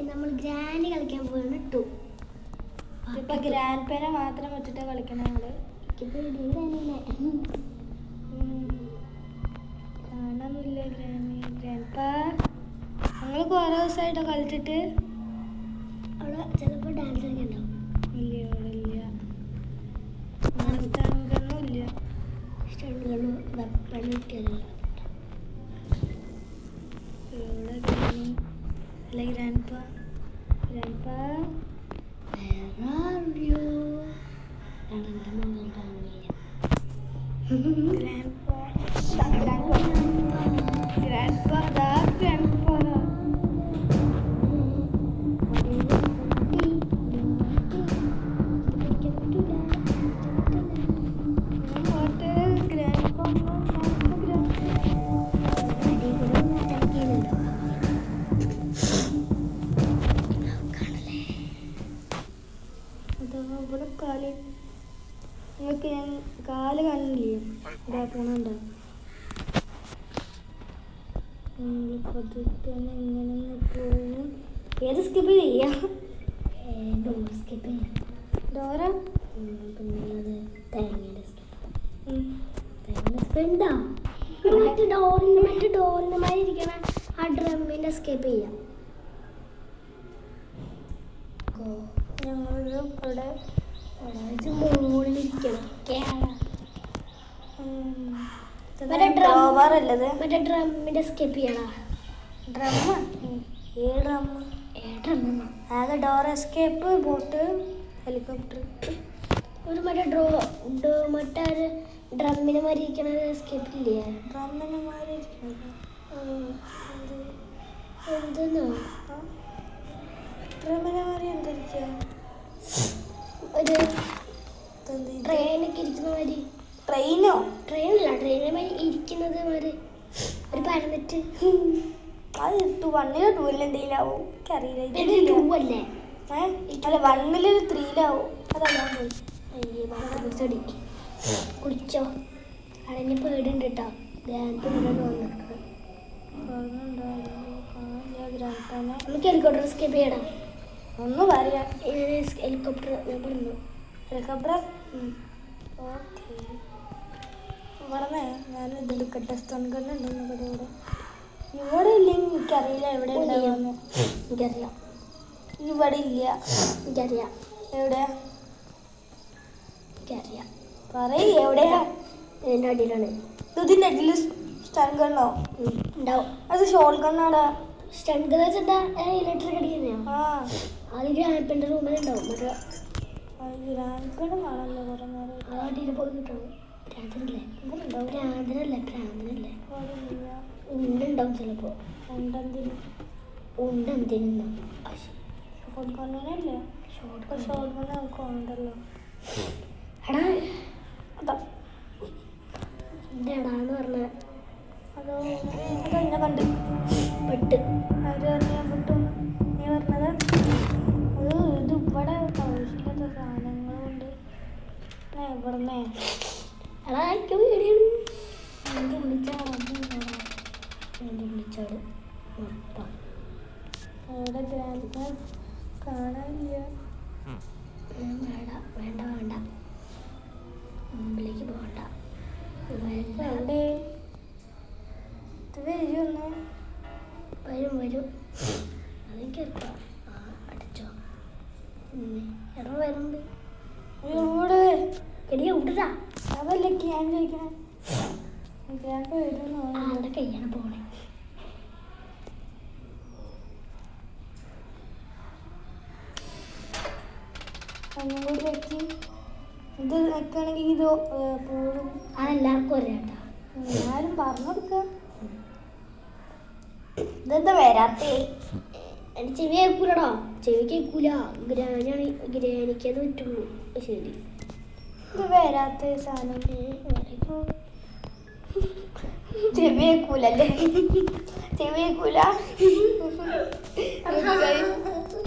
നമ്മൾ ഗ്രാൻഡ് കളിക്കാൻ പോവാണ് 2. ഇപ്പൊ ഗ്രാൻഡ് പേരെ മാത്രം വെച്ചിട്ട് കളിക്കണം നമ്മള്. കാണാനൊന്നുമില്ല ഗ്രാൻഡ്. ഞങ്ങൾ കുറെ ദിവസമായിട്ടോ കളിച്ചിട്ട്. അവിടെ ചിലപ്പോൾ ഡാൻസ് കളിക്കണ്ടാവും. ഇല്ല അവിടെ ഇല്ല. സ്റ്റൺഗണ്ണും ഇല്ല. സ്റ്റൺഗണ്ണും വെപ്പൺ കിട്ടിയതല്ല. അല്ല ഗ്രാൻഡ് നിങ്ങൾക്ക് ഞാൻ കാല് കാണില്ലേ ഇതാ പോണുണ്ടോ പതുക്കെ ഇങ്ങനെ പോകുന്നു. ഏത് സ്കിപ്പ് ചെയ്യാം? സ്കിപ്പ് ചെയ്യാം. ഡോറ പിന്നുള്ളത് തേങ്ങയുടെ സ്കിപ്പ്. തേങ്ങയുടെ സ്കിപ്പ് ഉണ്ടോ? മറ്റു ഡോറിൻ്റെ മാതിരി ഇരിക്കണ ആ ഡ്രമ്മിൻ്റെ സ്കിപ്പ് ചെയ്യാം. ഞങ്ങളൊരു അവിടെ മുകളിലിരിക്കണം. മറ്റേ ഡ്രമ്മിന്റെ സ്കിപ്പ് ചെയ്യണം. ആകെ ഡോർ എസ്കേപ്പ്, ബോട്ട്, ഹെലികോപ്റ്റർ. ഒരു മറ്റേ മറ്റേ ഡ്രമ്മിനെ മാതിരി ഇരിക്കണ സ്കിപ്പ് ഇല്ലേ? ഡ്രമ്മിനെ മാതിരി എന്തെന്നോ ഡ്രമ്മിനെ മാതിരി എന്തിരിക്കുക? ഒരു ട്രെയിനൊക്കെ ഇരിക്കുന്ന മാതിരി. ട്രെയിനോ? ട്രെയിനല്ല, ട്രെയിനിനെ മാതിരി ഇരിക്കുന്നത് മാതിരി ഒരു പരന്നിട്ട്. അത് 1-ലോ 2-ലോ എന്തെങ്കിലാവും, എനിക്കറിയില്ല. അല്ലേ? അല്ല 1-ല് 3-ലാവും. അതെല്ലാം പോയി. ചെടി കുളിച്ചോ? അതിന് പേടിയുണ്ട് കേട്ടോ. നമുക്ക് ഹെലികോപ്റ്റർ സ്കിപ്പ് ചെയ്യണം. ഒന്ന് പറയാ ഹെലികോപ്റ്റർ ഞാൻ പറഞ്ഞു. Helicopter okay. ഇവിടെ ഞാൻ ഇതെടുക്കട്ടെ. സ്റ്റൺഗണ്ണുണ്ടെന്ന് ഇവിടെ ഇല്ലെങ്കിൽ എനിക്കറിയില്ല എവിടെ ഉണ്ടാവുമെന്ന്. എനിക്കറിയാം. ഇവിടെ ഇല്ല. എനിക്കറിയാം എവിടെ? എനിക്കറിയാം. പറയ് എവിടെയാ? ഇതിൻ്റെ അടിയിലാണ്. ഇതിൻ്റെ അടിയിൽ സ്റ്റൺഗണ്ണോ ഉണ്ടാവും? അത് ഷോട്ട് ഗണ്ണാടാ. സ്റ്റൺഗൺ വെച്ചാ ഇലക്ട്രിക് അടിക്കുന്നോ? അത് ഗ്രാൻഡിൻ്റെ റൂമിലുണ്ടാവും. മറ്റേ ഗ്രാൻഡ് കാണാനല്ലോ കുറേ നേരം. അടിയിൽ പോയി കിട്ടും. ഭ്രാന്തനല്ലേ? ഉണ്ടുണ്ടാവും ചിലപ്പോ. ഉണ്ടെന്തിനും ഷോട്ട് ഗണ്ണല്ലേ? ഷോട്ട് ഗണ്ണ് നമുക്ക് ഉണ്ടല്ലോ. എടാ അതാ എടാന്ന് പറഞ്ഞ അതോ എന്നെ കണ്ട് പെട്ട് അവര് ഞാൻ പെട്ടു. നീ പറഞ്ഞത് അത് ഇത് ഇവിടെ ആവശ്യമില്ലാത്ത സാധനങ്ങളുണ്ട്. ഇവിടുന്നേ എടാ എനിക്ക് പേടിയാണ്. എനിക്ക് വിളിച്ചാട് അവിടെ ഗ്രാൻഡ് കാണാനില്ല. വേണ്ട വേണ്ട വേണ്ട, മുമ്പിലേക്ക് പോകണ്ട. അവിടെ ഇത് വരുമെന്ന് വരും അതെനിക്കറിയാം. അടിച്ചോ എടാ വരുന്നുണ്ട്. ഇവിടെ എടിയാ വിടരാ. അതല്ലേ ഞാൻ ചോദിക്കണേ. ഗ്രാൻഡ് വരുന്നു. അവിടെ കയ്യാണ് പോണേ. ഒന്നും കൂടി വെക്കി. ഇത് വെക്കുകയാണെങ്കിൽ ഇത് പോടും. അതെല്ലാവർക്കും അറിയാട്ടാ. ഞാനും പറഞ്ഞു കൊടുക്കാം. ഇതെന്താ വരാത്തേ? എൻ്റെ ചെവി കേൾക്കൂലടാ. ചെവി കേൾക്കൂല. ഗ്രാനിക്കത് പറ്റുള്ളൂ. ശരി, ഇത് വരാത്ത സാധനം ചെവി കേൾക്കൂലല്ലേ? ചെവി കേൾക്കൂല.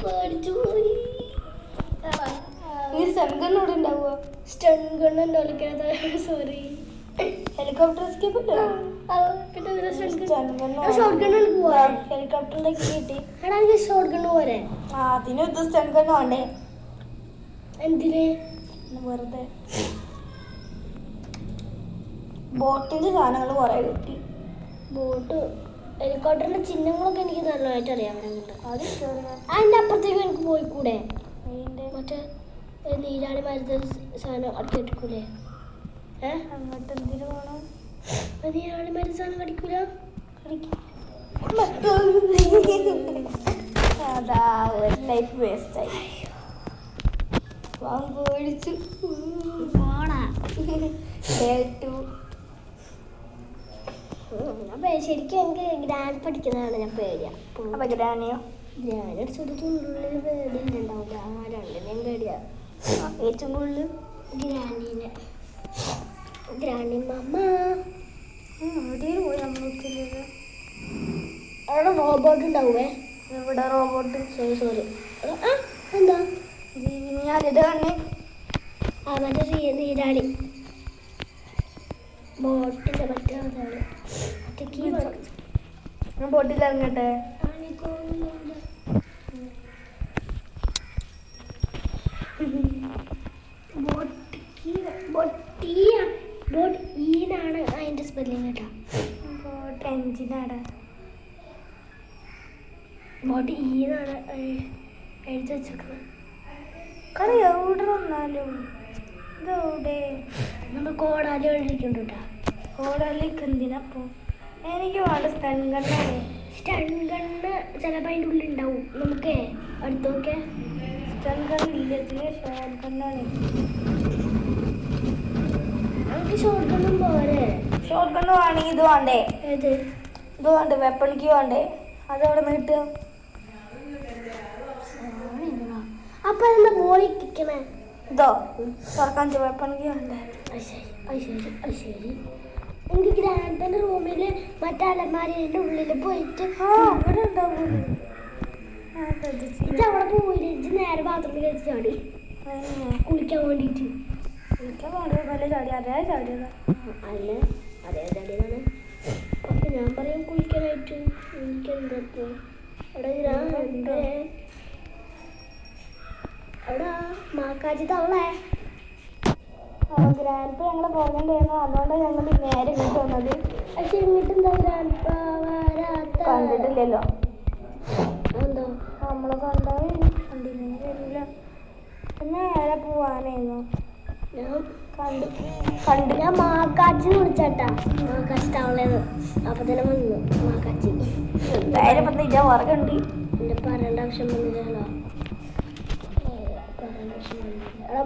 പേടിച്ചു പോയി. സ്റ്റൺഗണ്ണോട് ഉണ്ടാവുക. സ്റ്റൺഗണ്ണുണ്ടോ കളിക്കാതെ? സോറി. ഹെലികോപ്റ്റർ എസ്കേപ്പ് ഇല്ല. പിന്നെ സ്റ്റൺ ഗണ്ണ് ഷോർട്ട് ഗണ്ണിൽ പോവാ. ഹെലികോപ്റ്ററിലേക്ക് കിട്ടി. എടാ എനിക്ക് ഷോർട്ട് ഗണ്ണ് പോരെ. ആ അതിന് ഇത് സ്റ്റൺ ഗണ്ണ് വേണ്ടേ? എന്തിന്? വെറുതെ ബോട്ടിന്റെ സാധനങ്ങൾ കുറെ കിട്ടി. ബോട്ട് ഹെലികോപ്റ്ററിന്റെ ചിഹ്നങ്ങളൊക്കെ എനിക്ക് നല്ലതായിട്ട് അറിയാം. അത് അതിന്റെ അപ്പുറത്തേക്ക് എനിക്ക് പോയിക്കൂടെ? അതിന്റെ മറ്റേ നീരാളി മരുന്ന് സാധനം അടിക്കൂലേ? അങ്ങോട്ട് എന്തിനു പോകണം? നീരാളി മരുന്ന് സാധനം കടിക്കൂല? അതാ ഒരു ലൈഫ് വേസ്റ്റ് ആയി. പേടിച്ചു കേട്ടു. ശരിക്കും എനിക്ക് ഗ്രാൻഡ് പഠിക്കുന്നതാണ് ഞാൻ പേടിയാ. അപ്പൊ ഗ്രാനിയോ? ഗ്രാൻഡ് അടിച്ചൊരു തുള്ളിൽ പേടിയുണ്ടാവില്ല. ആ രണ്ടിനെയും പേടിയാ. ഏറ്റവും കൂടുതൽ ഗ്രാൻഡിനെ. ഗ്രാൻഡി മമ്മ എവിടെയും പോയി നമ്മളൊക്കെ. അവിടെ റോബോട്ട് ഉണ്ടാവുമേ. ഇവിടെ റോബോട്ട്. സോറി എന്താ ഞാനിത് കണ്ണേ. ആ മറ്റേ നീരാളി ബോട്ടിന്റെ മറ്റേ അതാണ്. ബോട്ടിൽ ഇറങ്ങട്ടെ. ബോട്ട് അതിന്റെ സ്പെല്ലിങ് കേട്ടാ. ബോട്ട് എഞ്ചിനാടാ. ബോട്ട് ഈന്നാണ് എഴുതി വെച്ചേക്കുന്നത്. കറി എവിടെ വന്നാലും ഇതെവിടെ നമ്മൾ കോടാലി എഴുതിയിട്ടുണ്ട് കേട്ടാ. കോടാലിക്ക് എന്തിനപ്പോ? എനിക്ക് വേണ്ട സ്റ്റൺ ഗണ്ണാണ്. സ്റ്റൺ ഗണ്ണ് ചിലപ്പോൾ അതിൻ്റെ ഉള്ളിൽ ഉണ്ടാവും. നമുക്ക് അടുത്തൊക്കെ സ്റ്റൺ ഗണ്ണ് ഇല്ല, ഷോർട്ട് ഗണ്ണാണ്. നമുക്ക് ഷോർട്ട് ഗണ്ണും പോരെ. ഷോർട്ട് ഗണ്ണ് വേണമെങ്കിൽ ഇത് വേണ്ടേ? ഏത് ഇത് വേണ്ടേ? വെപ്പണിക്ക് വേണ്ടേ? അതെവിടെ നിന്ന് കിട്ടുക? അപ്പൊ എന്താ ബോളിൽ കിക്കണേ? ഇതോ തുറക്കാൻ വെപ്പണിക്ക് വേണ്ടേ? ശരി എനിക്ക് ഗ്രാൻഡിന്റെ റൂമിൽ മറ്റേ അലമാരിന്റെ ഉള്ളിൽ പോയിട്ട് ഇവിടെ ഉണ്ടാവും. ഇത് അവിടെ പോയില്ല. ഇത് നേരെ ബാത്റൂമിൽ കഴിച്ച് ചാടി കുളിക്കാൻ വേണ്ടിട്ട്. കുളിക്കാൻ വേണ്ടി നല്ല ചാടി. അതേ ചാടിയതാ അല്ല അതേ ചാടിയതാണ്. അപ്പൊ ഞാൻ പറയും കുളിക്കാനായിട്ട്. എനിക്കെന്തപ്പോ അവിടെ മാക്കാച്ചി തവളെ ഗ്രാൻഡ് ഞങ്ങൾ പോകണ്ടായിരുന്നു. അതുകൊണ്ടാണ് ഞങ്ങൾ നേരെ ഇങ്ങോട്ട് വന്നത്. പക്ഷെ ഇങ്ങോട്ട് എന്താ ഗ്രാൻഡ് വരാത്ത? കണ്ടിട്ടില്ലല്ലോ. എന്തോ നമ്മളെ കണ്ടില്ല. പിന്നെ നേരെ പോവാനായിരുന്നു. കണ്ടു ഞാൻ മാക്കാച്ചി വിളിച്ചാട്ടാ. മാക്കാച്ചി തവളേന്ന്. അപ്പൊ തന്നെ വന്നു മാക്കാച്ചി. എന്തായാലും ഇപ്പം ഇതാ വർഗുണ്ട്. എന്റെ പറയേണ്ട ആവശ്യം വന്നില്ലല്ലോ.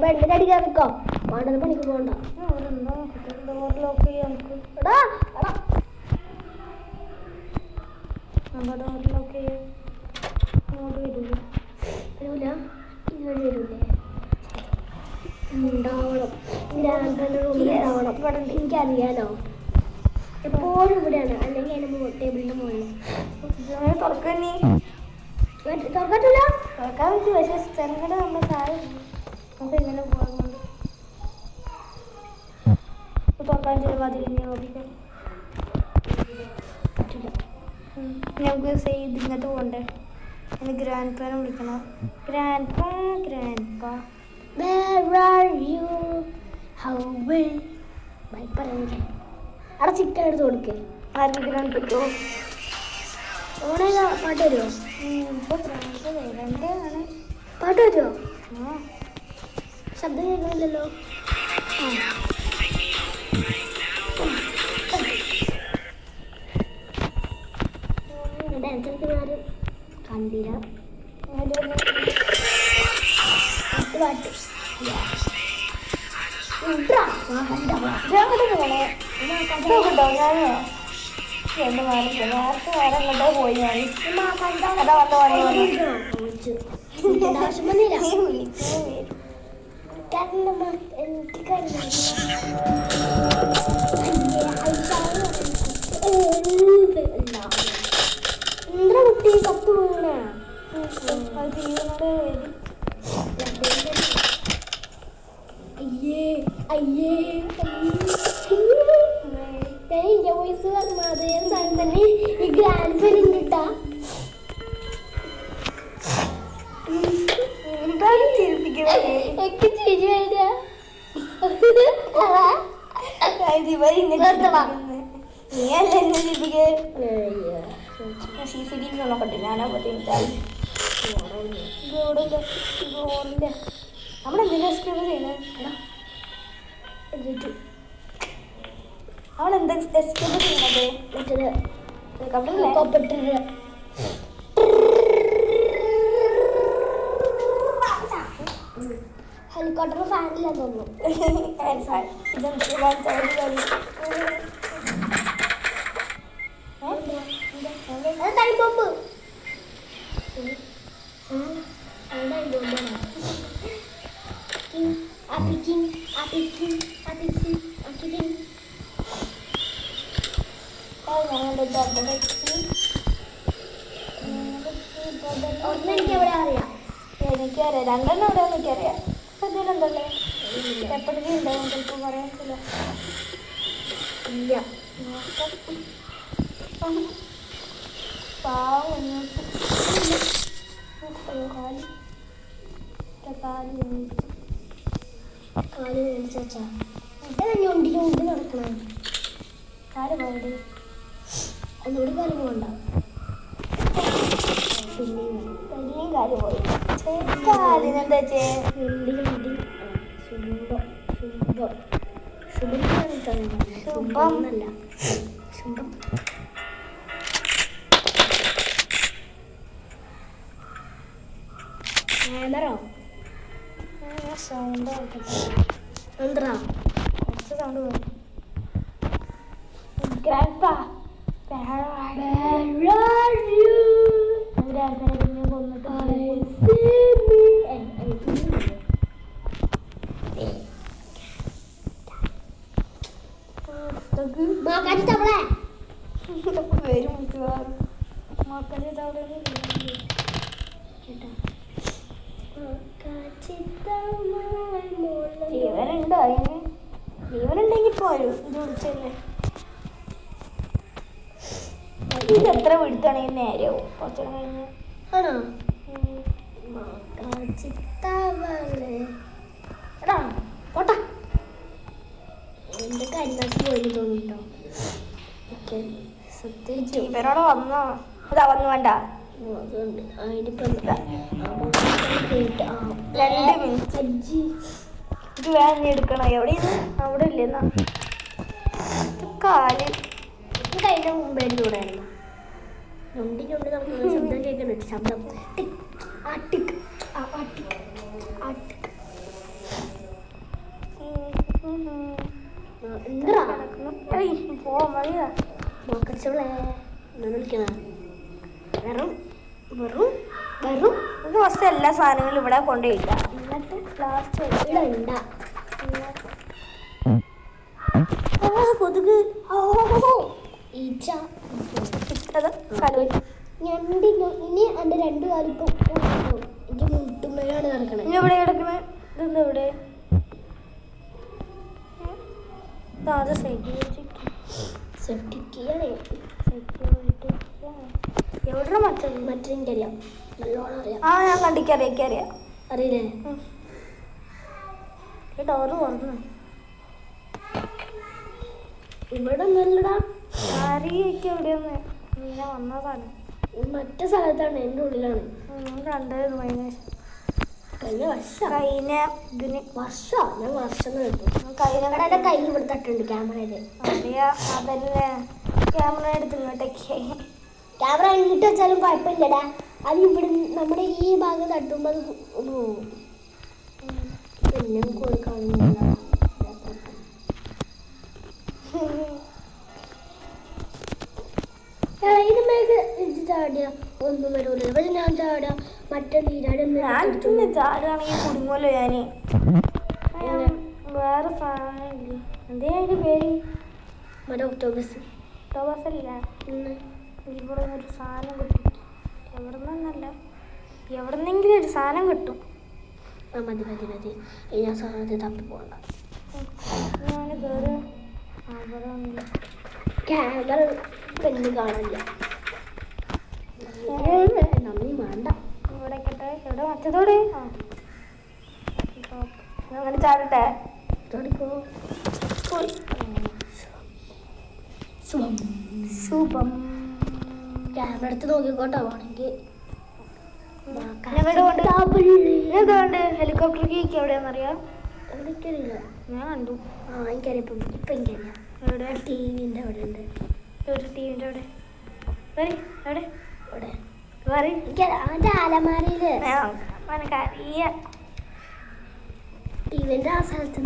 ബെഡിന്റെ അടിക്കാൻ നിൽക്കോ? വേണ്ടത് പണിക്ക് പോകണ്ട. ലോക്ക് ചെയ്യാം നമുക്ക്. ലോക്ക് ചെയ്യാം. അങ്ങോട്ട് വരില്ല. വരൂല. ഇതുവഴി വരൂലേ? ഉണ്ടാവണം. ഗ്രാൻഡിന്റെ റൂമിൽ ഉണ്ടാവണം. ഇവിടെ എനിക്കറിയാലോ. എപ്പോഴും ഇവിടെയാണ്. അല്ലെങ്കിൽ അതിന്റെ ടേബിളിന്റെ മുകളിൽ. തുറക്കാൻ തുറക്കട്ടില്ല. തുറക്കാൻ പറ്റും. പക്ഷേ സ്ഥലങ്ങൾ നമ്മൾ താഴെ നമുക്ക് ഇങ്ങനെ പോകുന്നുണ്ട്. തുറക്കാൻ ചിലപ്പോൾ അതിൽ നോക്കിക്കാം. നമുക്ക് സെയ്ത് ഇങ്ങോട്ട് പോകണ്ടേ? അതിന് ഗ്രാൻഡ് പാനെ വിളിക്കണം. ഗ്രാൻഡ് പാ. Where are you? How will? Bike പറയുന്നില്ലേ? അവിടെ ചിക്കൻ എടുത്ത് കൊടുക്കേ. ആർക്ക് ഗ്രാൻഡ് പറ്റുമോ? ഓണേ പാട്ട് വരുമോ? ഇപ്പോൾ ഗ്രാൻഡ് വരണ്ടേതാണ്. പാട്ട് വരുമോ? ആ ശബ്ദം കേൾക്കുന്നില്ലല്ലോ. ഡാൻസ് കളിക്കുന്ന ആരും കണ്ടില്ല. പാട്ട് ഞാനോ രണ്ട് മാർക്ക് നേരത്തെ വേറെ എങ്ങോട്ടോ പോയി. ഞാൻ അതാ വന്ന ആവശ്യം വന്നില്ല. വിളിച്ചു. എന്താ കുട്ടി കത്ത് വീണ? അയ്യേ അയ്യേ അയ്യേ ഞാൻ ഇന്ത്യ വോയിസ് പറഞ്ഞ അതേ സാധനം തന്നെ ഈ ഗ്രാൻഡ് പേരും കിട്ടാ. എന്താണ് ചിരിപ്പിക്കുന്നത്? എനിക്ക് ചിരി വരിക. നീ അല്ലേ എന്നെ ചിരിപ്പിക്കേ? CCTV നോക്കട്ടെ, ഞാനാ നമ്മളെന്തിനാ എസ്കേപ്പ് ചെയ്യുന്നത്? അവളെന്താ എസ്കേപ്പ് ചെയ്യുന്നത്? ഹെലികോപ്റ്റർ ഫാനില്ല തോന്നുന്നു. Time bomb. എനിക്കവിടെ അറിയാം. എനിക്കറിയാം, രണ്ടെണ്ണം അവിടെ എനിക്കറിയാം. എന്തെങ്കിലും ഉണ്ടല്ലേ? എപ്പോഴേ ഉണ്ടാവും, ചിലപ്പോൾ പറയാൻ പറ്റില്ല. ഇല്ല പാവം കാല് മേടിച്ചാ ഞൊണ്ടി ഞൊണ്ടി നടക്കണേ. കാല് പോയത് ഒന്നുകൂടി കാല് പോകണ്ട. പിന്നെയും കാല് പോയി. കാലിനെന്താ ചേ? ഞൊണ്ടി ഞൊണ്ടി ശുഭം ശുഭം ശുഭം ശുഭം എന്നല്ല ശുഭം. ക്യാമറോ സൗണ്ട് എന്താ സൗണ്ട് പോയി. ഗ്രാൻഡ്പാ വരും മിക്കവാറും. മക്കളെ ജീവനുണ്ടോ അതിന്? ജീവനുണ്ടെങ്കിൽ പോരും. ഇത് വിളിച്ചല്ലേ. ഇത് എത്ര വിടുത്താണെങ്കിൽ നേരെയാവും കുറച്ചുകൂടെ കഴിഞ്ഞ്. ആണോ? എടാ പോട്ടാ. എന്റെ കരിനാശി പോയി തോന്നിട്ടോ. ഇവരോട് വന്നോ? അതാ വന്നു വേണ്ട. അതുകൊണ്ട് അതിനിപ്പം 2 മിനിറ്റ് ഇത് വേഗം എടുക്കണം. എവിടെയാണ്? അവിടെ ഇല്ലെന്നാ കാല്. കഴിഞ്ഞ മുമ്പേ കൂടായിരുന്നു. ഞൊണ്ടി ഞൊണ്ടി നടക്കുന്ന ശബ്ദം കേൾക്കുന്നുണ്ട്. ശബ്ദം പോവാൻ മതിയാ. മോക്കച്ചോളെ വിളിക്കണ വെറും വെറും വെറും ഇത് ഫസ്റ്റ് എല്ലാ സാധനങ്ങളും ഇവിടെ കൊണ്ടുപോയില്ല. എന്നിട്ട് ലാസ്റ്റ് ഇടണ്ട. കൊതുക് ഈച്ച ഞണ്ടി. ഇനി എൻ്റെ 2 കാലിപ്പം എനിക്ക് മുട്ടുമ്പോഴാണ് നടക്കണേ. ഇനി എവിടെ കിടക്കണേ? ഇതെന്താ ഇവിടെ? എവിടെ മറ്റെനിക്കറിയാം. നല്ലോണം അറിയാം. ആ ഞാൻ കണ്ടിക്കറിയാം. അറിയില്ലേ? ഡോറ് തുറന്നു. ഇവിടെ ഒന്നല്ലടാ. അറിയൊക്കെ എവിടെയൊന്ന് ഇങ്ങനെ വന്നതാണ്. മറ്റേ സ്ഥലത്താണ്. എൻ്റെ ഉള്ളിലാണ്. കണ്ടായിരുന്നു കഴിഞ്ഞ വർഷം. കഴിഞ്ഞ ഇതിന് വർഷം ഞാൻ വർഷം കേട്ടു. കഴിഞ്ഞ കൈ ഇവിടെ തട്ടുണ്ട് ക്യാമറയില്. അറിയാ. അതല്ലേ ക്യാമറ എടുത്ത് ഇങ്ങോട്ടേക്ക്. ക്യാമറ ഇങ്ങോട്ട് വെച്ചാലും കുഴപ്പമില്ലടാ. അത് ഇവിടെ നമ്മുടെ ഈ ഭാഗം തട്ടുമ്പോൾ അത് പോവും. പിന്നെ കാണുന്നില്ല. ചാടിയ ഒന്നും വരൂല. പക്ഷെ ഞാൻ ചാടിയ മറ്റേ നീരാടി ചാടുകയാണെങ്കിൽ കുടുങ്ങല്ലോ ഞാന്. വേറെ സാധനം എന്തേ അതിന്റെ പേര്? മറ്റേ ഒക്ടോബസ് അല്ല. ഇവിടെ ഒരു സാധനം കിട്ടും. എവിടെന്നല്ല, എവിടെന്നെങ്കിലും ഒരു സാധനം കിട്ടും. മതി മതി മതി. ഞാൻ സാധനത്തിൽ തപ്പി പോകണ്ട. ഞാൻ കയറി അവിടെ ക്യാമറ പെണ്ണ് കാണില്ല. നന്ദി വേണ്ട. ഇവിടെ കേട്ടെ എവിടെ മറ്റതോടെ അങ്ങനെ ചാടട്ടെ. ചാടിക്കോ. സൂപ്പം ക്യാമറ എടുത്ത് നോക്കിക്കോട്ടോ വേണമെങ്കിൽ. എന്തുകൊണ്ട് ഹെലികോപ്റ്റർ കേക്ക് എവിടെയാണെന്നറിയാം? എവിടേക്കറിയില്ല. ഞാൻ കണ്ടു. എനിക്കറിയാം. ഇപ്പം എനിക്കറിയാം. എവിടെ? ടിവിൻ്റെ അവിടെ ഉണ്ട്. ഒരു ടിവിൻ്റെ അവിടെ എവിടെ അവിടെ പറയും. അവൻ്റെ അലമാരയില് എനിക്കറിയാം. ടിവിൻ്റെ ആ സ്ഥലത്ത്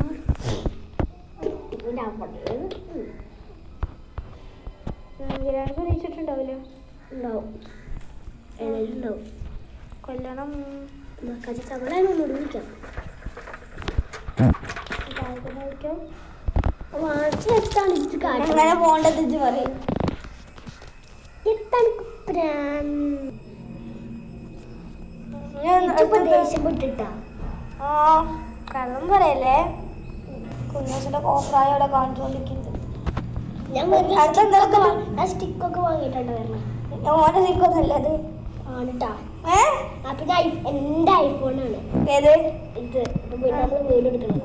ടിവിൻ്റെ അവിടെ പ്രതീക്ഷിച്ചിട്ടുണ്ടാവില്ല. ഉണ്ടാവും. ഉണ്ടാവും. കൊല്ലണം. തവളെ ഒന്നുകൂടി വിളിക്കാം. വാങ്ങിച്ചെത്താണ് അങ്ങനെ പോകേണ്ടത് പറയും. ദേഷ്യപ്പെട്ടിട്ടാ. ആ കള്ളം പറയല്ലേ. കുഞ്ഞാച്ചന്റെ കോപ്രായോടെ കാണിച്ചുകൊണ്ടിരിക്കുന്നത്. ഞാൻ സ്റ്റിക്കൊക്കെ വാങ്ങിയിട്ടുണ്ട് വരണം. ഓന്റെ സിക്കൊന്നല്ലത് ആണിട്ടാ. പിന്നെ എന്റെ ഐഫോണാണ്. ഏത്? ഇത് പിന്നെ നമ്മൾ വീട് എടുക്കണം.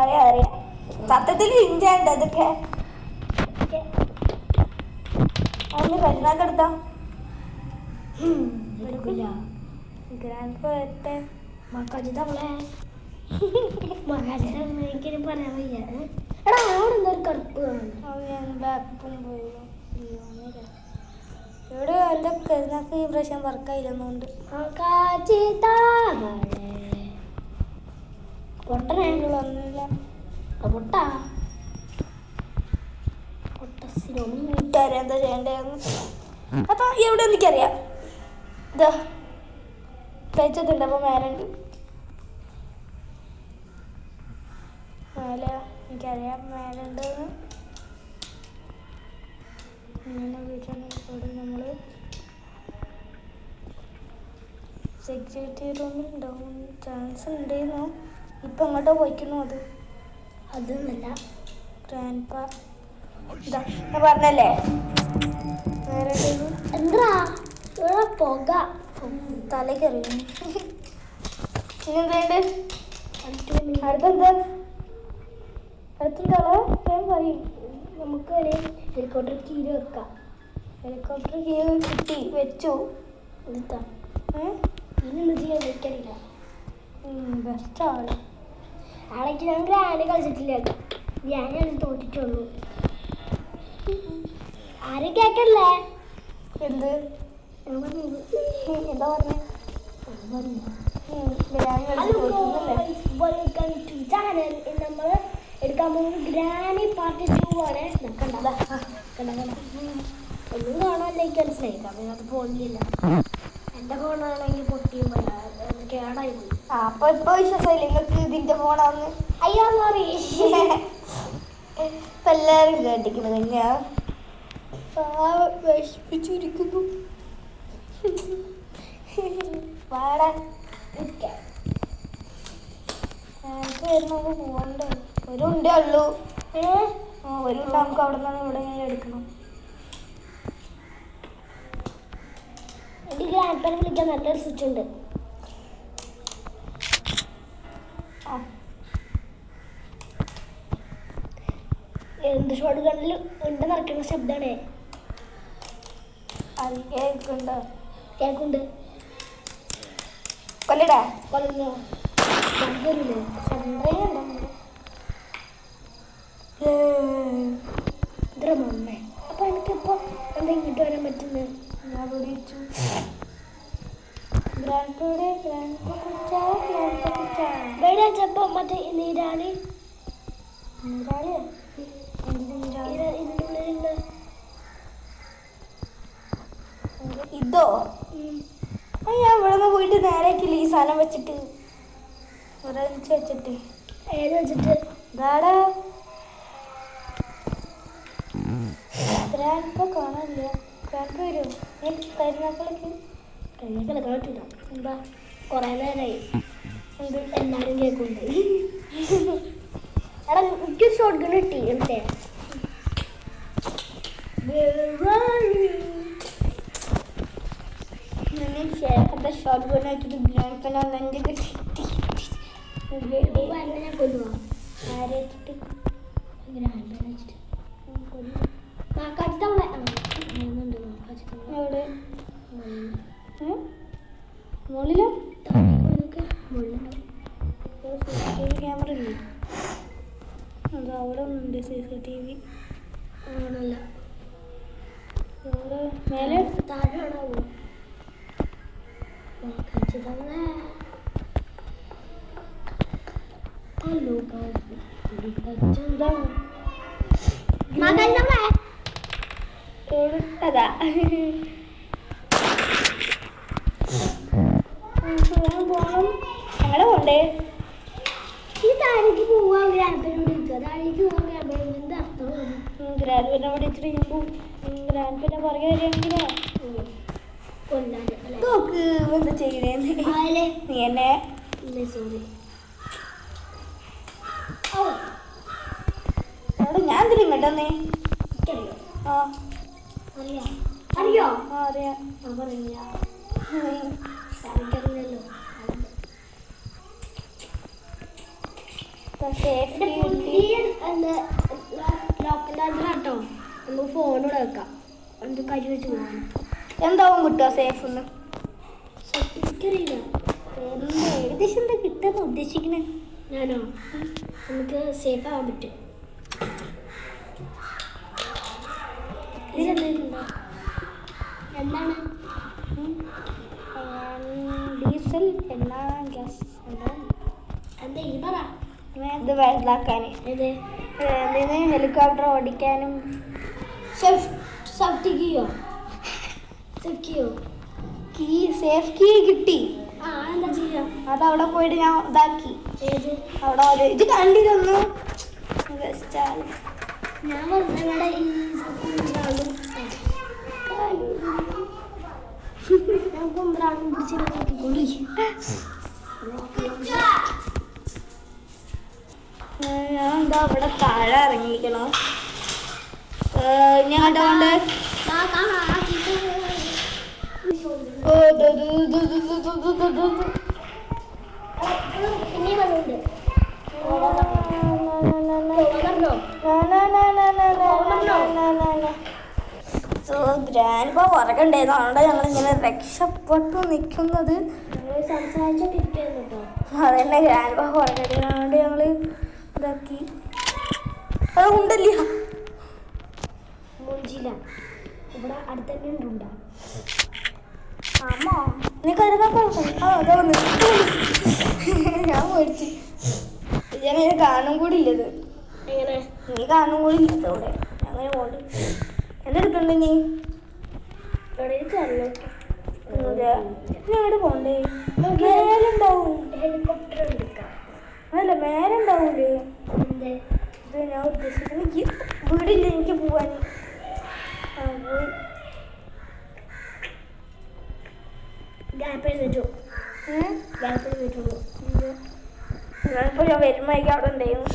അറിയാം. സത്യത്തിൽ ഇഞ്ചാണ്ട് അതൊക്കെ അതിന് പെരുന്നാൾക്ക് എടുത്താ എടുക്കില്ല. ഗ്രാൻഡ് പോയത്തെ മക്കാച്ചി തവളെ എനിക്കിനി പറയാൻ വയ്യ. എടാ അവിടെ എന്തോ ഒരു കറുപ്പ് ഇവിടെ എൻ്റെ പെരുന്നാൾക്ക് ഈ പ്രാവശ്യം വർക്കായില്ലെന്നുണ്ട്. പൊട്ടനൊന്നുമില്ല. പൊട്ടാ വീട്ടുകാരെ എന്താ ചെയ്യണ്ടേന്ന് അപ്പൊ എവിടെ എനിക്കറിയാം. ഇതാ കഴിച്ചിട്ടുണ്ട്. അപ്പൊ മേലുണ്ട്. മേലെ എനിക്കറിയാം മേലുണ്ടെന്ന്. അങ്ങനെ വീട്ടിൽ നമ്മൾ സെക്യൂരിറ്റി റൂമിൽ ഉണ്ടാവും ചാൻസ് ഉണ്ടെന്നോ. ഇപ്പം എങ്ങോട്ടോ പോയിക്കണോ അത്? അതൊന്നല്ല. ഗ്രാൻഡ് പാ ഇതാ ഞാൻ പറഞ്ഞല്ലേ. വേറെ എന്താ ഇവിടെ പുക തലക്കറിയും. ഇനെന്തുണ്ട്? അടുത്തെന്താ? അടുത്തെന്താളോ ഞാൻ പറയും. നമുക്ക് ഹെലികോപ്റ്റർ കീഴ് വെക്കാം. ഹെലികോപ്റ്റർ കീഴ് കിട്ടി വെച്ചു. എന്താ ഇനി ചെയ്യാൻ എനിക്കറിയില്ല. ബെസ്റ്റാണ്. ആളേക്ക് ഞാൻ ഗ്രാൻഡ് കളിച്ചിട്ടില്ല. ഞാൻ തോറ്റിട്ടുള്ളൂ. ആരും കേക്കല്ലേ? എന്ത് എന്താ പറഞ്ഞ? നമ്മൾ എടുക്കാൻ പോകുന്നത് ഗ്രാനി പാർട്ടി 2 ആണ്. ഒന്നും കാണാനില്ല. എനിക്ക് മനസ്സിലായിക്കാം. അത് പോകുന്നില്ല. എന്റെ ഫോണാണെങ്കിൽ പൊട്ടിയും കേടായി പോയി. അപ്പൊ ഇപ്പൊ വിശ്വാസമില്ല നിങ്ങൾക്ക് ഇതിന്റെ ഫോണാന്ന്? അയ്യോ സോറി. എല്ലാരും കേട്ടിക്കുന്നത് ഞാൻ വിഷമിച്ചിരിക്കുന്നു. പാടാ ഞങ്ങൾക്ക് വരുന്നത് പോകണ്ടേ? ഒരു ഉണ്ടേ ഉള്ളൂ. ഒരു ഉണ്ട്. നമുക്ക് അവിടെ നിന്നാണ് ഇവിടെ ഞാൻ എടുക്കണം. എനിക്ക് ഗ്രാൻഡ് പാൻ വിളിക്കാൻ നല്ലൊരു സ്വിച്ച് ഉണ്ട്. എന്ത് ഷോട്ട് ഗണ്ണിൽ ഉണ്ട് നടക്കുന്ന ശബ്ദാണേ. അത് കേൾക്കുന്നുണ്ടോ? കേൾക്കുന്നുണ്ട്. കൊല്ലടാ കൊല്ലുന്നു. ഇത്ര മണ്ണേ. അപ്പൊ എനിക്കിപ്പോ എന്താ ഇങ്ങോട്ട് വരാൻ പറ്റുന്നത്? ഞാൻ വിളിച്ചു. വെടിയച്ചപ്പോ മറ്റേ നീരാളി ഇതിന്റെ ഉള്ളിലുണ്ട്. ഇതോ? ഞാൻ ഇവിടെ നിന്ന് പോയിട്ട് നേരെയാക്കില്ല ഈ സാധനം വെച്ചിട്ട്. ഒരഞ്ച് വെച്ചിട്ട്. ഏത് വെച്ചിട്ട്? ഇതാടാ ഗ്രാൻഡ് കാണാനില്ല. ഗ്രാൻഡ് വരുമോ? കരുനാക്കളൊക്കെ പറ്റില്ല. എന്താ കൊറേ നേരമായി. എന്ത് എല്ലാരും കേൾക്കുന്നുണ്ട്. എടാ എനിക്ക് ഷോട്ട് ഗൺ കിട്ടി. എന്തേ ഷോർട്ട് ഗൺ ആക്കിട്ട് ഗ്രാൻഡ് പെനാണ് എൻ്റെ ഞാൻ കൊല്ലുവാ ആരെ വെച്ചിട്ട് ഗ്രാൻഡ് പെൻ വെച്ചിട്ട് നാക്കാച്ചിട്ടവളെ ഉണ്ട് നാക്കാച്ചിട്ടവളെ എവിടെ മുകളിലോ മുകളിലുണ്ടാവും ക്യാമറ ഇല്ലേ അത് അവിടെ ഒന്നുണ്ട് CCTV ആണല്ല അവിടെ മേലെ താഴെ ആണാവോ നാക്കാച്ചിട്ടവളെ ഹലോ നാക്കാച്ചിട്ടവളെ അതാ പോണം അങ്ങനെ പോണ്ടേ ഈ താഴേക്ക് പോവാ ഗ്രാൻഡ്പേനോട് ചോദിച്ചു താഴേക്ക് പോവാൻ ഗ്രാൻഡ്പേനോട് എന്താ അർത്ഥം ഗ്രാൻഡ് പെന്നെ വിളിച്ചിട്ട് ഞാൻ ഗ്രാൻഡ് പെന്നെ പുറകെ വരികയാണെങ്കിലോ കൊല്ലാതെ അല്ലേ നോക്ക് എന്താ ചെയ്യണേന്ന് ആരെ നീ എന്നെ ഇല്ലേ സോറി അവിടെ ഞാൻ എന്തിനും ഇങ്ങോട്ടന്നേ എനിക്കറിയോ ആ അറിയാം അറിയോ ആ അറിയാം ഞാൻ പറഞ്ഞില്ല എനിക്കറിയില്ലല്ലോ സേഫ്റ്റി ലോക്കൽ കേട്ടോ നമുക്ക് ഫോണിലൂടെ വെക്കാം എന്ത് കരി വെച്ച് പോകാൻ എന്താവും കിട്ടുക സേഫിന്ന് എനിക്കറിയില്ല ഏകദേശം എന്താ കിട്ടുമെന്ന് ഉദ്ദേശിക്കണേ ഞാനോ നമുക്ക് സേഫ് ആവാൻ പറ്റും ഇതിലെന്താ എന്താണ് ഡീസൽ എണ്ണ ഗ്യാസ് എന്താ ഈ പറ ഇത് വെള്ളാക്കാൻ ഏത് ഹെലികോപ്റ്റർ ഓടിക്കാനും സേഫ്റ്റി കീയോ സേഫ് കീയോ കീ സേഫ് കീ കിട്ടി ആ എന്താ ചെയ്യാം അത് അവിടെ പോയിട്ട് ഞാൻ ഇതാക്കി ഏത് അവിടെ ഇത് കണ്ടിരുന്നു ഞാൻ ഇവിടെ ഈ ഞാൻ കുമ്പറാണ് പിടിച്ചിട്ട് നോക്കിക്കൊള്ളി ഞാൻ എന്താ അവിടെ താഴെ ഇറങ്ങിയിരിക്കണോ ഞാൻ അതുകൊണ്ട് ഇനി വന്നുണ്ട് ഗ്രാൻഡ് പാ പുറകുണ്ടായിരുന്നു അതുകൊണ്ട് ഞങ്ങൾ ഇങ്ങനെ രക്ഷപ്പെട്ടു നിൽക്കുന്നത് സംസാരിച്ചൊക്കെ ഇരിക്കുന്നു കേട്ടോ അതന്നെ ഗ്രാൻഡ് പാ പുറകുണ്ടായതുകൊണ്ട് ഞങ്ങൾ ഇതാക്കി അത് ഉണ്ടല്ല മുഞ്ചില ഇവിടെ അടുത്തന്നെ ഉണ്ടുണ്ടാ ആമോ നീ കരുതാൻ അതോ ഞാൻ മേടിച്ചു ഞാൻ കാണും കൂടി ഇല്ലത് എങ്ങനെ നീ കാണും കൂടി ഇല്ലത് അവിടെ അങ്ങനെ പോണ്ട് എന്തെടുക്കണ്ട നീ ഇവിടെ എവിടെ പോണ്ടേ മേലുണ്ടാവും ഹെലികോപ്റ്റർ എടുക്കാം അല്ല മേലുണ്ടാവൂലേ എന്തേ ഇത് ഞാൻ ഉദ്ദേശിക്കുന്നത് എനിക്ക് വീടില്ല എനിക്ക് പോവാൻ ആ പോയി ഗ്യാപ്പ് വെച്ചു ഗ്യാപ്പ് വെച്ചോളൂ ഞാനിപ്പോൾ ഞാൻ വരുമ്പോഴേക്കും അവിടെ ഉണ്ടായിരുന്നു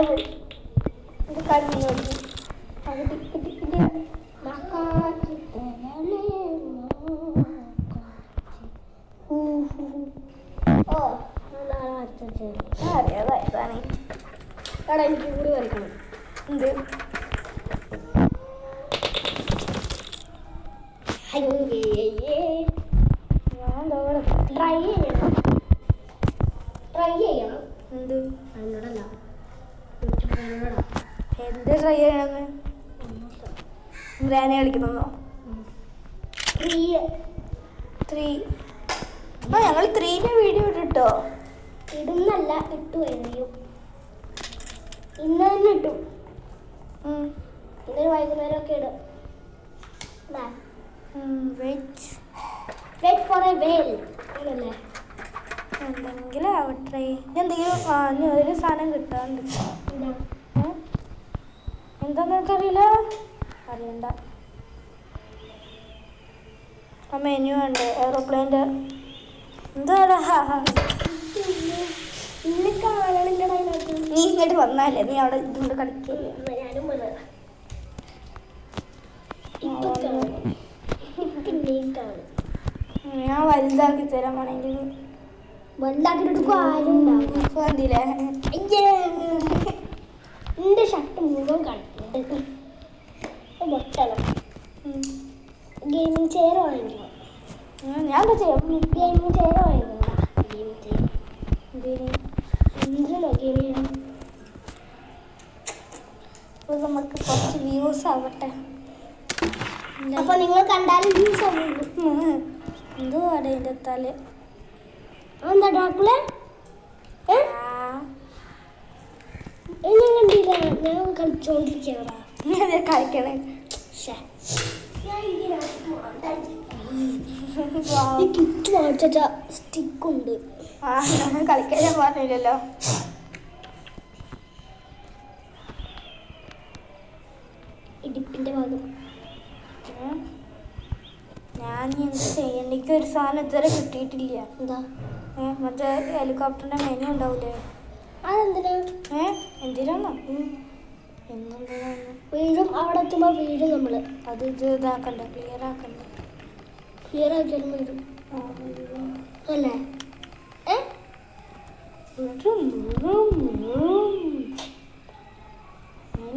പോയി ഇത് കഴിഞ്ഞു അത് ടിക്കറ്റ് ഓ നാളെ വരച്ചു അറിയാതായതാണ് എടാ എനിക്ക് കൂടി വരയ്ക്കണം എന്ത് ഞാൻ അവിടെ ട്രൈ ചെയ്യണം ട്രൈ ചെയ്യണം എന്ത് എന്നോടല്ല യൂട്യൂബിനോടാ എന്ത് ട്രൈ ചെയ്യണമെന്ന് ഗ്രാനി കളിക്കണമെന്നോ 3 ആ ഞങ്ങൾ 3ന്റെ വീഡിയോ ഇട്ടിട്ടോ ഇടുന്നല്ല ഇട്ടു എറിയും ഇന്ന് തന്നെ ഇട്ടു ഇന്നൊരു വൈകുന്നേരം ഒക്കെ ഇടും വെയിറ്റ് ഫോർ എ വെയിൽ ആണല്ലേ എന്തെങ്കിലും ആവട്ടെ എന്തെങ്കിലും ഒരു സാധനം കിട്ടാണ്ട് എന്താന്ന് വെച്ചറിയില്ല അറിയണ്ട ആ മെനു ഉണ്ട് എയറോപ്ലെയിൻ്റെ എന്താടാ ഇന്നെ കാണണില്ലടാ അതിനകത്ത്. നീ ഇങ്ങോട്ട് വന്നാലേ നീ അവിടെ ഇതുകൊണ്ട് കളിക്കില്ല. ഞാനും വന്നതാ. ഇപ്പൊ കാണും. പിന്നെയും കാണും. ഞാൻ വലുതാക്കി തരാൻ വേണമെങ്കിൽ വലുതാക്കിട്ട് ആരും കണ്ടില്ലേ? എന്റെ ഷർട്ട് മുഴുവൻ കണ്ടിട്ട് മൊട്ടണം. ഗെയിമിംഗ് ചെയർ വാങ്ങിക്കണം. ഞാൻ എന്താ ചെയ്യാം? ഗെയിമിംഗ് ചെയർ വാങ്ങിക്കണം. എന്തിനാ ഗെയിം ചെയ്യണം? അപ്പോൾ നമുക്ക് കുറച്ച് വ്യൂസ് ആവട്ടെ. അപ്പൊ നിങ്ങൾ കണ്ടാലും വ്യൂസ് ആവുള്ളൂ. എന്തോ അവിടെ എൻ്റെ തല എന്താ ഡോക്ടറെ ഞാൻ കണ്ടില്ല. ഞാൻ കളിച്ചോണ്ടിരിക്കണടാ. നീ അതെ കളിക്കണേ. കിറ്റ് വാങ്ങിച്ച സ്റ്റിക്കുണ്ട്. നമ്മൾ കളിക്കാൻ ഞാൻ പറഞ്ഞില്ലല്ലോ. ഇടിപ്പിന്റെ ഭാഗം ഞാൻ എന്ത് ചെയ്യണ്ട? എനിക്കൊരു സാധനം ഇതുവരെ കിട്ടിയിട്ടില്ല. എന്താ? മറ്റേ ഹെലികോപ്റ്ററിന്റെ മെനു ഉണ്ടാവൂലേ? അതെന്തിനാ? എന്തിനാണോ എന്തെന്താ വീടും അവിടെ എത്തുമ്പോ വീടും നമ്മള് അത് ഇത് ഇതാക്കണ്ട, ക്ലിയർ ആക്കണ്ട. ക്ലിയർ ആക്കിയാലും വീടും അല്ലേ?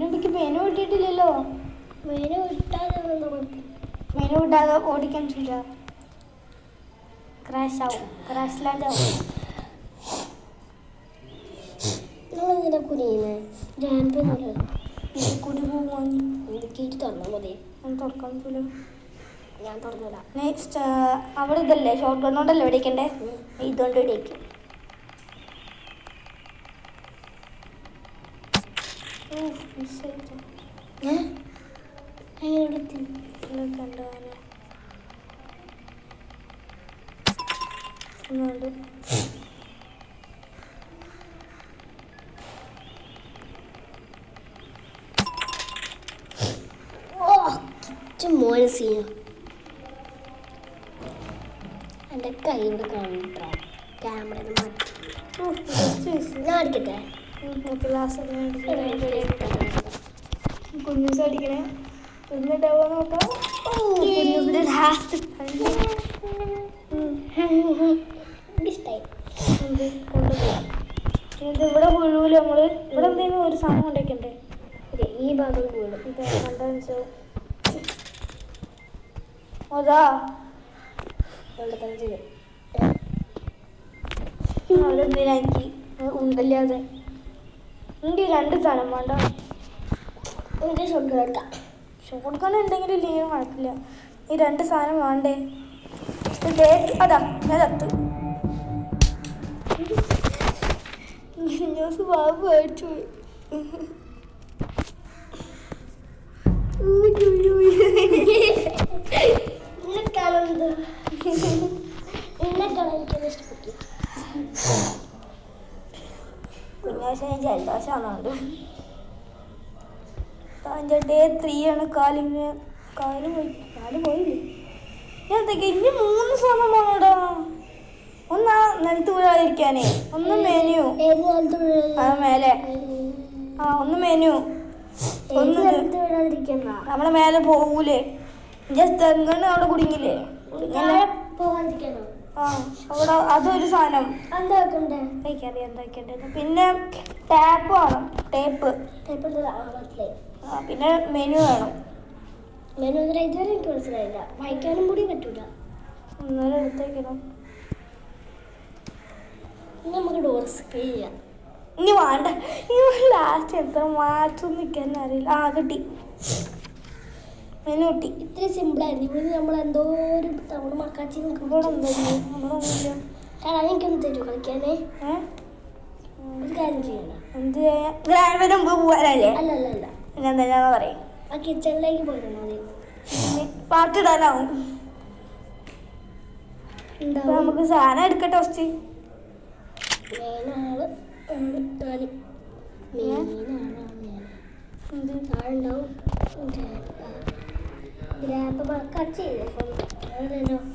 എനിക്ക് മെനു കിട്ടിയിട്ടില്ലല്ലോ. മെനു കിട്ടാതെ മെനു കിട്ടാതെ ഓടിക്കാൻ പറ്റില്ല. ക്രാഷ് ആവും, ക്രാഷ് ലാൻഡ് ആവും. നിങ്ങളെന്തിനാ കുനിയുന്നേ? ഞാനിപ്പോൾ കുടി പോവാൻ എനിക്ക് തുറന്നാൽ മതി. തുറക്കാൻ പറ്റില്ല. ഞാൻ തുറന്നില്ല. നെക്സ്റ്റ് അവിടെ ഇതല്ലേ ഷോർട്ട് ഗണ്ണോണ്ടല്ലേ വെടിക്കണ്ടേ? ഇതുകൊണ്ട് വെടിക്കും. എങ്ങനെ എത്തി? കണ്ടോ മോനെ സീന എൻ്റെ കൈ ഇവിടെ കാണിട്ടോ. ക്യാമറ ഞാൻ അടിക്കട്ടെ. കുഞ്ഞൂസ് അടിക്കണേ. എന്നിട്ടാവുക നോക്കാം. ഇഷ്ടായി. ഇവിടെ മുഴുവൻ നമ്മള് ഇവിടെ എന്തെങ്കിലും ഒരു സാധനം കൊണ്ടേക്കണ്ടേ? ഈ ഭാഗം വീടും ഇത് കണ്ടോ? അതാ അതെന്തിനാക്കി ഉണ്ടല്ലാതെ എനിക്ക് രണ്ട് സാധനം വേണ്ട. എനിക്ക് ഷോട്ട് എടുക്കാം. ഷോട്ട് ഗൺ ഉണ്ടെങ്കിലും ലീവ് കുഴപ്പമില്ല. ഈ രണ്ട് സാധനം വേണ്ടേ? അതാ ഞാൻ ചത്ത്. ബാബു മേടിച്ചു. കുഞ്ഞാശം ജലദോഷമാണോണ്ട് ഡേ 3 ആണ്. കാല് പോയില്ലേ? ഞാൻ എന്തൊക്കെ ഇനി 3 സാധനം വേണോടാ. ഒന്നാ നിലത്ത് വീഴാതിരിക്കാനേ, ഒന്ന് മെനു മേലെ, ഒന്ന് മെനു, ഒന്ന് നമ്മളെ മേലെ പോകൂലേ? തെങ്ങണ് അവിടെ കുടുങ്ങില്ലേ? അവിടെ അതൊരു സാധനം എനിക്കറിയാം എന്താക്കേണ്ടത്. പിന്നെ ടാപ്പ് വേണം, ടേപ്പ്. പിന്നെ മെനു വേണം. മെനു ഇതുവരെ എനിക്ക് മനസ്സിലായില്ല. വായിക്കാനും കൂടി പറ്റൂല. ഒന്നേരം എടുത്തേക്കണം. നമുക്ക് ഡോർസ് ചെയ്യാം. ഇനി വേണ്ട. ലാസ്റ്റ് എത്ര മാറ്റം നിൽക്കാൻ അറിയില്ല. കിട്ടി, മെനു കിട്ടി. ഇത്ര സിമ്പിളായിരുന്നു. ഇവിടെ നമ്മളെന്തോ ഒരു തവണ മക്കാച്ചി ഇവിടെ നമ്മളൊന്നുമില്ല. എനിക്കൊന്ന് തരൂ കളിക്കാനേ. ഒരു കാര്യം ചെയ്യണം. എന്ത് ചെയ്യാൻ? ഗ്രാൻഡ് മുമ്പ് പോകാനല്ലേ? അല്ല പിന്നെ എന്താ പറയും? ആ കിച്ചണിലേക്ക് പോയാൽ മതി. പാട്ടിടാനാവും. നമുക്ക് സാധനം എടുക്കട്ടെ. ഫസ്റ്റ്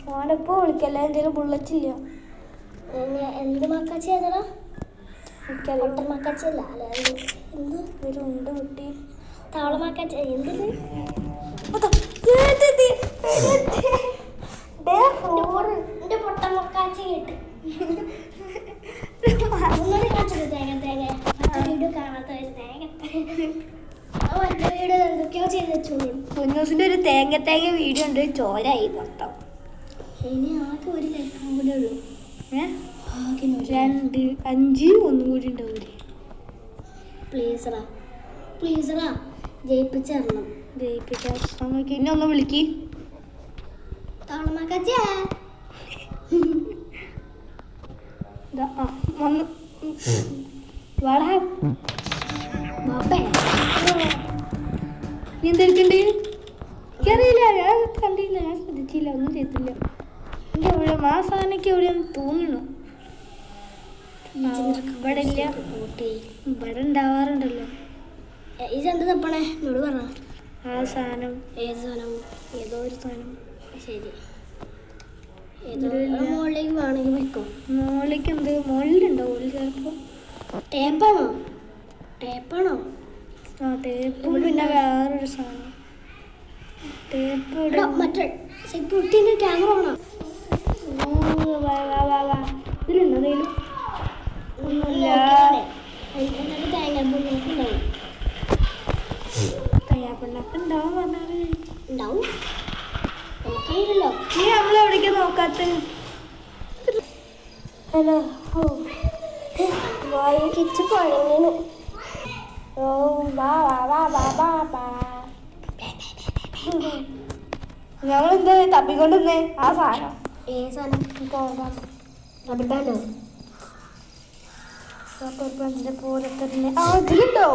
ഫോണിപ്പോ വിളിക്കല്ല. എന്തേലും ബുള്ളറ്റ് ഇല്ല. എന്ത് മക്കാച്ചി ചെയ്തടാ? പൊട്ടന്മാക്കച്ചല്ല അല്ല എന്ത് ഒരു ഉണ്ട് കുട്ടി താളമാക്കച്ച എന്തിന് എന്റെ പൊട്ടന്മാക്കാച്ച കേട്ട് ഒന്നുകൂടി കാണിച്ചത് തേങ്ങ തേങ്ങ വീഡിയോ കാണാത്ത ഒരു തേങ്ങ മറ്റേ വീഡിയോ എന്തൊക്കെയോ ചെയ്ത് വെച്ചോളൂ. കുഞ്ഞൂസിന്റെ ഒരു തേങ്ങ തേങ്ങ വീഡിയോ ഉണ്ട്, ചോരായി മൊത്തം. ഇനി ആകെ ഒരു ലൈഫും കൂടെ ഉള്ളൂ. ആകെ 2 5 ഒന്നും കൂടി ഉണ്ടാവൂലേ? പ്ലീസറാ ജയിപ്പിച്ചേരണം. ജയിപ്പിക്കാൻ നോക്കി ഇനി ഒന്ന് വിളിക്ക്. താളമാക്കച്ചേ വന്നു വാടാ ബാപ്പേ നീ എന്തെടുക്കണ്ടേ? എനിക്കറിയില്ല, ഞാൻ കണ്ടില്ല, ഞാൻ ശ്രദ്ധിച്ചില്ല, ഒന്നും ചെയ്തില്ല. എൻ്റെ എവിടെ മാസാനയ്ക്ക് എവിടെയാന്ന് തോന്നുന്നു. ഇവിടെ ഇല്ല, ഇവിടെ ഉണ്ടാവാറുണ്ടല്ലോ. ഇതെന്ത് തപ്പണേ എന്നോട് പറ. ആ സാധനം ഏത് സാധനം? ഏതോ ഒരു സാധനം. ശരി, ഏതോ മുകളിലേക്ക് വേണമെങ്കിൽ വെക്കും. മുകളിലേക്ക് എന്ത് മുകളിലുണ്ടോ? ചിലപ്പോൾ ടേപ്പാണോ? ആ ടേപ്പ്. പിന്നെ വേറൊരു സാധനം ടേപ്പ് ഇവിടെ. മറ്റേ സെക്യൂരിറ്റിന്റെ ക്യാമറ വേണം. ഇതിലുണ്ടോ എന്തെങ്കിലും? ഒന്നുമില്ല. തയ്യാപ്പിണ്ണൊക്കെ ഉണ്ടാവും പറഞ്ഞാല് ഉണ്ടാവും, നമുക്കറിയില്ലല്ലോ. നീ നമ്മളെവിടേക്കാ നോക്കാത്ത? ഹലോ, കിച്ചു പഴങ്ങീന്. ഓ വാ വാ വാ വാ വാ വാ. ഞങ്ങളെന്താ തപ്പിക്കൊണ്ടിരുന്നേ? ആ സാധനം. ഏത് സാധനം? റബ്ബർ ബാൻഡോ? റബ്ബർ ബാൻഡിന്റെ പോലെ തന്നെ. ആ ഇതിലുണ്ടോ?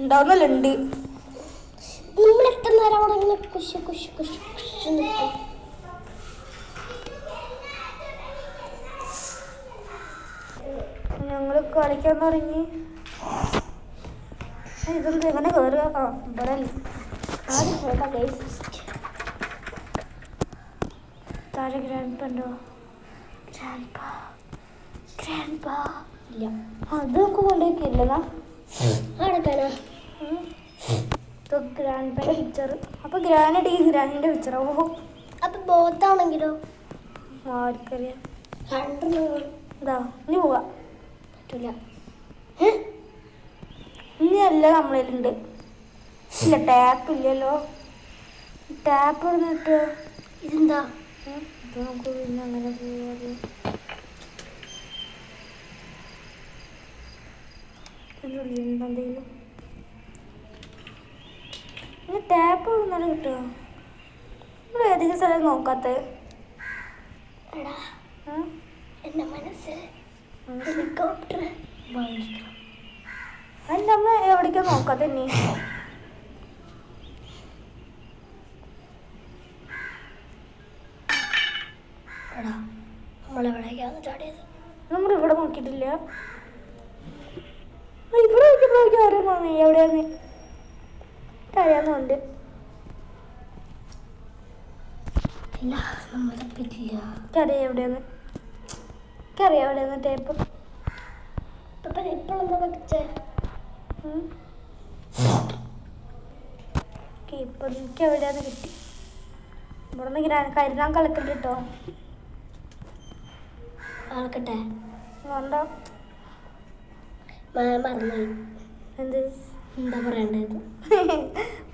ഉണ്ടാവുന്നല്ല ഉണ്ട്. നമ്മൾ എത്ര നേരം അവിടെ ഇങ്ങനെ കുശി കുശി കുശി കുശി നിൽക്കും. ഞങ്ങൾ കളിക്കാൻ തുടങ്ങി. ഇതെന്ത് എങ്ങനെ കയറുക? ആ ഇവിടെ ആദ്യം പോകാം ഗൈസ്. താഴെ ഗ്രാൻഡ് ഉണ്ടോ? ഗ്രാൻഡ് ഇല്ല, അതൊക്കെ കൊണ്ടുപോയിക്കില്ലതാ അടക്കാനാ ഗ്രാൻഡ് പേന്റെ പിക്ചർ. അപ്പൊ ഗ്രാൻഡ് ഈ ഗ്രാൻഡിന്റെ പിക്ചർ. ഓ അപ്പൊ ബോത്താണെങ്കിലോ? ആർക്കറിയാം. ഇതാ ഇനി പോവാ പറ്റൂല. ഇനി അല്ല നമ്മളിലുണ്ട്. ഇല്ല ടാപ്പ് ഇല്ലല്ലോ. ടാപ്പ് ഇടുന്നിട്ട് ഇതെന്താ? ഇപ്പൊ നമുക്ക് പിന്നെ അങ്ങനെ പോവാതെ എന്തെങ്കിലും ടാപ്പ് ഇടുന്നാലും കിട്ടുമോ? നമ്മൾ ഏതെങ്കിലും സ്ഥലം നോക്കാത്ത? എടാ എന്റെ മനസ്സിൽ ഹെലികോപ്റ്റർ വാങ്ങിക്കണം. അതിന് നമ്മൾ എവിടേക്കാ നോക്കാത്ത? ഇനി എടാ നമ്മളെവിടേക്കാണ് ചാടിയത്? നമ്മളിവിടെ നോക്കിയിട്ടില്ല. ഇവിടെ നോക്കി ആരോ പോന്നെ. എവിടെയാന്ന് അറിയാവുന്നുണ്ട്. ഇല്ല, നമ്മൾ തപ്പിട്ടില്ല. എനിക്കറിയാം എവിടെയാന്ന്. എനിക്കറിയാം എവിടെയാന്ന് ടേപ്പ്. ഇപ്പോഴെന്താ വെച്ചേ? ഇപ്പൊ എനിക്ക് എവിടെയാന്ന് കിട്ടി. ഇവിടെ നിന്ന് കരുതാൻ കളിക്കണ്ട കേട്ടോ. ആൾക്കട്ടെ വേണ്ട. മറന്നുപോയി. എന്ത് എന്താ പറയണ്ടത്?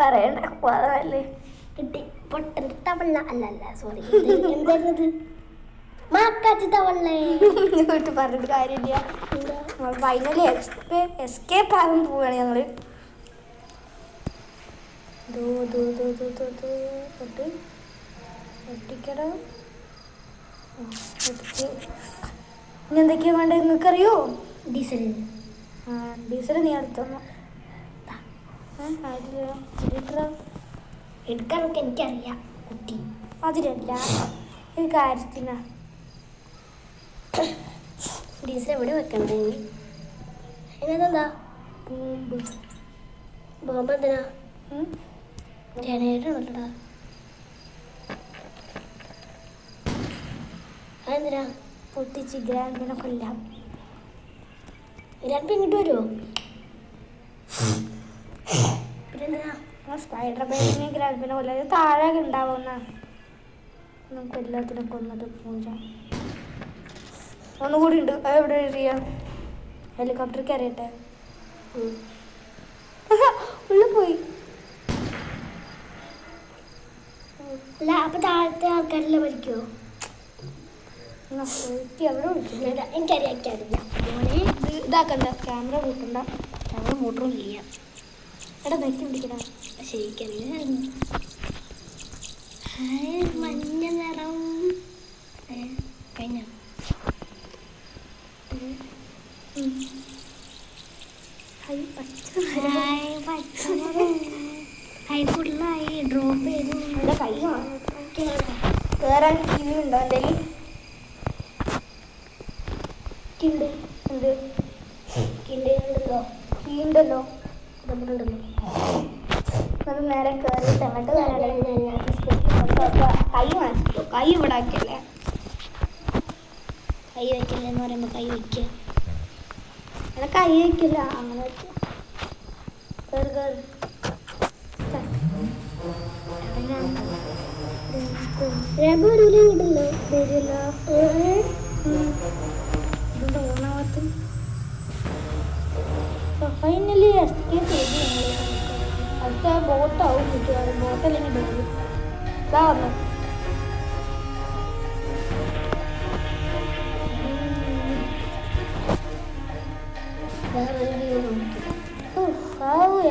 പറയണ്ട, പോതല്ലേ. കിട്ടി. പൊട്ടൻ തവള്ള അല്ലല്ല, സോറി, എന്തായിരുന്നത്? മാക്കാച്ചി തവള്ളേ. വീട്ടിൽ പറഞ്ഞിട്ട് കാര്യമില്ല. ഫൈനലി എസ്കേപ്പ് ആകാൻ പോവുകയാണ് ഞങ്ങള്. ഇനി എന്തൊക്കെയാ വേണ്ടത് നിങ്ങൾക്കറിയോ? ഡീസൽ. ഡീസൽ നീ അടുത്തോ? എടുക്കാനൊക്കെ എനിക്കറിയാം കുട്ടി. അതിലല്ല, ഒരു കാര്യത്തിനാ. ഡീസൽ എവിടെ വെക്കണ്ടേ? ഇതിനെന്താ? ബോംബ് എന്തിനാ? ജനറേറ്റർ ഉണ്ടടാ. അതെന്തിനാ? പൊട്ടിച്ച് ഗ്രാൻഡിനെ കൊല്ലാം. ഒരാൾക്ക് ഇങ്ങോട്ട് വരുമോ? പിന്നെന്താ സ്പൈഡർ ബാഗിനെ ഗ്രാൻഡിനെ പോലെ താഴെ ഉണ്ടാവുന്ന നമുക്ക് എല്ലാത്തിനും കൊന്നിട്ട് പോരാം. ഒന്നുകൂടി ഉണ്ട്. അത് എവിടെ എറിയാം? ഹെലികോപ്റ്റർ കയറിയട്ടെ. ഉള്ളിൽ പോയി. അല്ല അപ്പൊ താഴത്തെ ആൾക്കാരെല്ലാം മരിക്കുമോ? എവിടെ വിളിക്കില്ല. എനിക്കറിയാം. ഇതാക്കണ്ട, ക്യാമറ കൂട്ടണ്ട. ക്യാമറ മോട്ടറും ചെയ്യാം. എടാ നെറ്റ് പിടിക്കടാ. ശരിക്കും മഞ്ഞ നിറം കഴിഞ്ഞ ഫുള്ളായി ഡ്രോപ്പ് ചെയ്തു. എൻ്റെ കൈ കയറാൻ കീ ഉണ്ടോ എൻ്റെ ഉണ്ടല്ലോ കീ ഉണ്ടല്ലോ. അത് നേരെ കയറിയിട്ട് അങ്ങോട്ട് കൈ വാങ്ങിച്ചിട്ടോ. കൈ ഇവിടെ ആക്കിയല്ലേ. കൈ വെക്കില്ലെന്ന് പറയുമ്പോ കൈ വെക്കുക. അങ്ങനെ കൈ വയ്ക്കില്ല, അങ്ങനെ വെച്ചു. കയറി കയറി വരൂലേ കിട്ടല്ലോ വരില്ല. ഇതുകൊണ്ട് ഓണാവത്തും ഫൈനലി എസ്കേപ്പ് ചെയ്തു ഞങ്ങൾ. അടുത്ത ബോട്ടാവും മിക്കവാറും. ബോട്ടല്ലെങ്കിൽ ഡോറ് ഇതാ വന്നു.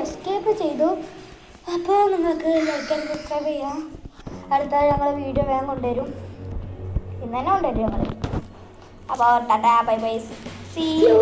എസ്കേപ്പ് ചെയ്തു. അപ്പോൾ നിങ്ങൾക്ക് ലൈക്ക് ആൻഡ് സബ്സ്ക്രൈബ് ചെയ്യാം. അടുത്ത ഞങ്ങൾ വീഡിയോ വേഗം കൊണ്ടുവരും. ഇന്ന് തന്നെ കൊണ്ടുവരും ഞങ്ങൾ. അപ്പോൾ tata bye bye, see U.